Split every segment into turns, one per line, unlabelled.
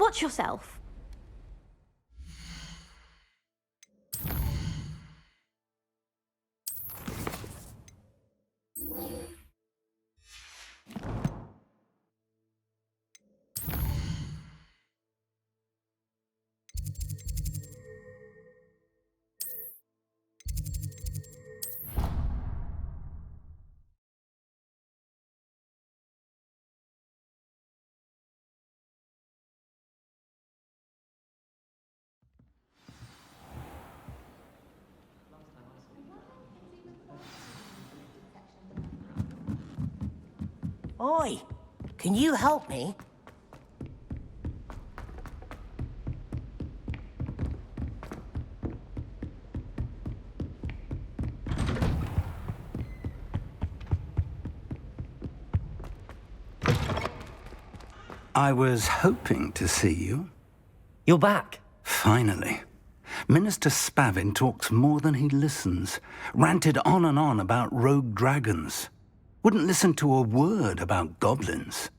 Watch yourself.
Oi, can you help me?
I was hoping to see you.
You're back.
Finally. Minister Spavin talks more than he listens. Ranted on and on about rogue dragons. Wouldn't listen to a word about goblins.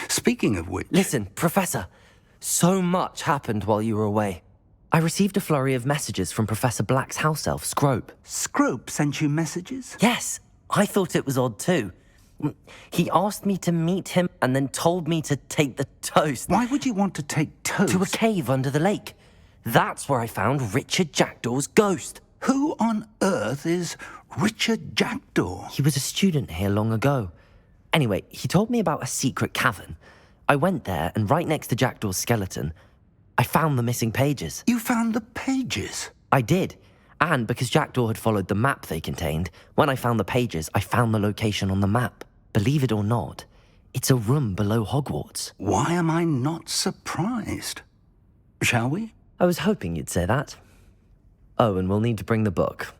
Speaking of which...
Listen, Professor. So much happened while you were away. I received a flurry of messages from Professor Black's house elf, Scrope.
Scrope sent you messages?
Yes, I thought it was odd too. He asked me to meet him and then told me to take the toast.
Why would you want to take toast?
To a cave under the lake. That's where I found Richard Jackdaw's ghost.
Who on earth is Richard Jackdaw?
He was a student here long ago. Anyway, he told me about a secret cavern. I went there, and right next to Jackdaw's skeleton, I found the missing pages.
You found the pages?
I did. And because Jackdaw had followed the map they contained, when I found the pages, I found the location on the map. Believe it or not, it's a room below Hogwarts.
Why am I not surprised? Shall we?
I was hoping you'd say that. Oh, and we'll need to bring the book.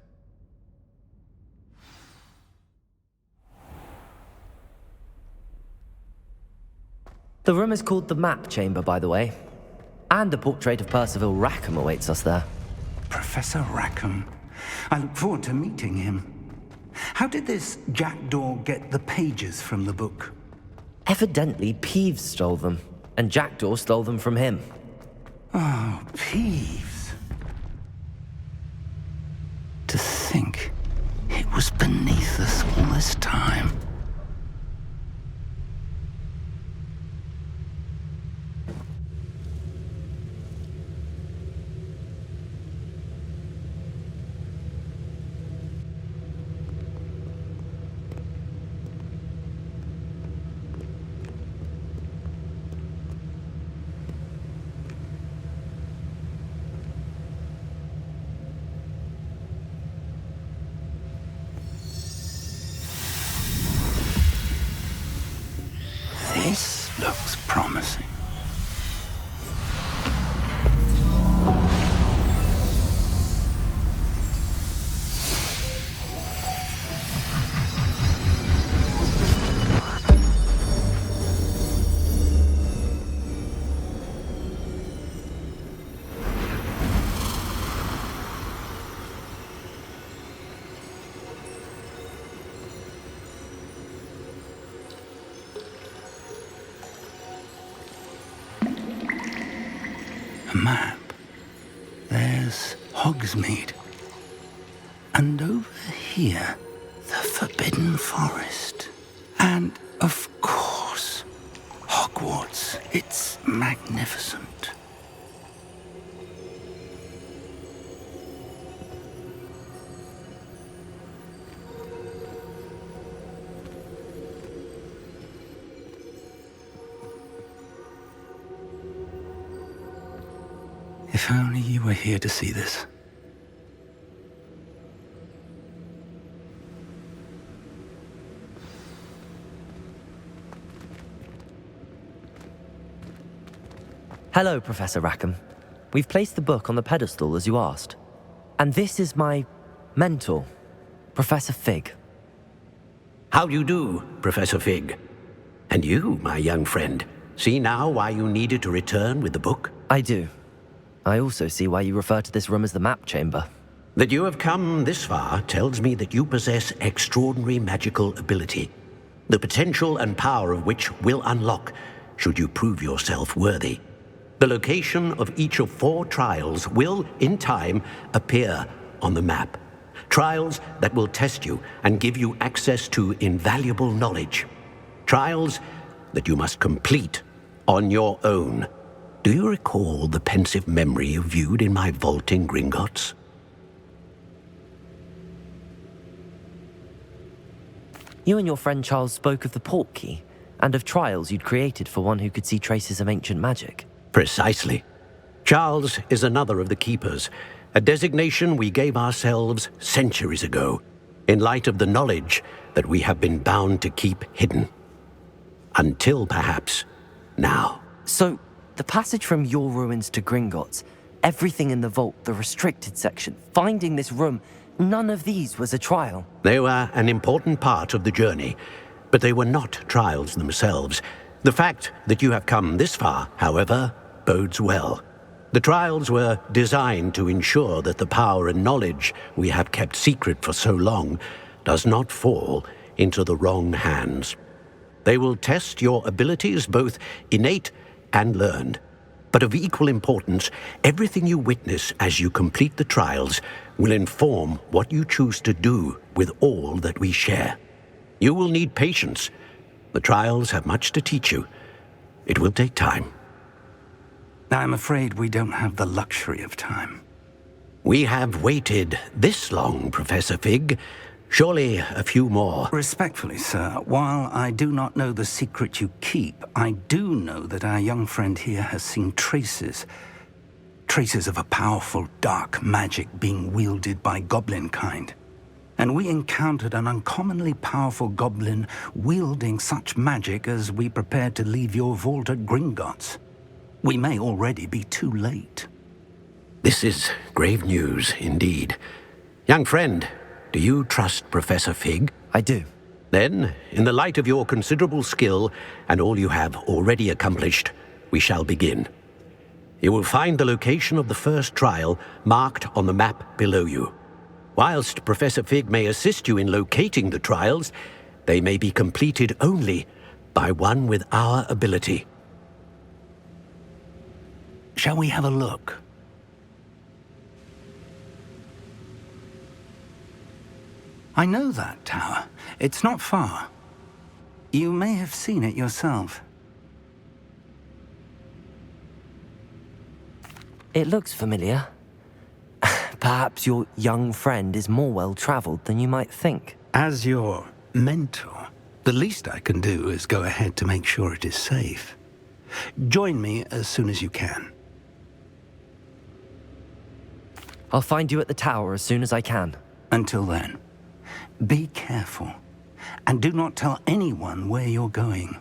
The room is called the Map Chamber, by the way. And a portrait of Percival Rackham awaits us there.
Professor Rackham. I look forward to meeting him. How did this Jackdaw get the pages from the book?
Evidently, Peeves stole them, and Jackdaw stole them from him.
Oh, Peeves. To think it was beneath us all this time. This looks promising. A map. There's Hogsmeade. And over here, the Forbidden Forest. And, of course, Hogwarts. It's magnificent. If only you were here to see this.
Hello, Professor Rackham. We've placed the book on the pedestal as you asked. And this is my mentor, Professor Fig.
How do you do, Professor Fig? And you, my young friend, see now why you needed to return with the book?
I do. I also see why you refer to this room as the Map Chamber.
That you have come this far tells me that you possess extraordinary magical ability, the potential and power of which will unlock should you prove yourself worthy. The location of each of 4 trials will, in time, appear on the map. Trials that will test you and give you access to invaluable knowledge. Trials that you must complete on your own. Do you recall the pensive memory you viewed in my vault in Gringotts?
You and your friend Charles spoke of the portkey, and of trials you'd created for one who could see traces of ancient magic.
Precisely. Charles is another of the keepers, a designation we gave ourselves centuries ago, in light of the knowledge that we have been bound to keep hidden. Until, perhaps, now.
So, the passage from your ruins to Gringotts, everything in the vault, the restricted section, finding this room, none of these was a trial.
They were an important part of the journey, but they were not trials themselves. The fact that you have come this far, however, bodes well. The trials were designed to ensure that the power and knowledge we have kept secret for so long does not fall into the wrong hands. They will test your abilities, both innate and learned. But of equal importance, everything you witness as you complete the trials will inform what you choose to do with all that we share. You will need patience. The trials have much to teach you. It will take time.
I'm afraid we don't have the luxury of time.
We have waited this long, Professor Fig. Surely a few more.
Respectfully, sir, while I do not know the secret you keep, I do know that our young friend here has seen traces of a powerful dark magic being wielded by goblin kind. And we encountered an uncommonly powerful goblin wielding such magic as we prepared to leave your vault at Gringotts. We may already be too late.
This is grave news indeed. Young friend, do you trust Professor Fig?
I do.
Then, in the light of your considerable skill and all you have already accomplished, we shall begin. You will find the location of the first trial marked on the map below you. Whilst Professor Fig may assist you in locating the trials, they may be completed only by one with our ability.
Shall we have a look? I know that tower. It's not far. You may have seen it yourself.
It looks familiar. Perhaps your young friend is more well-traveled than you might think.
As your mentor, the least I can do is go ahead to make sure it is safe. Join me as soon as you can.
I'll find you at the tower as soon as I can.
Until then, be careful, and do not tell anyone where you're going.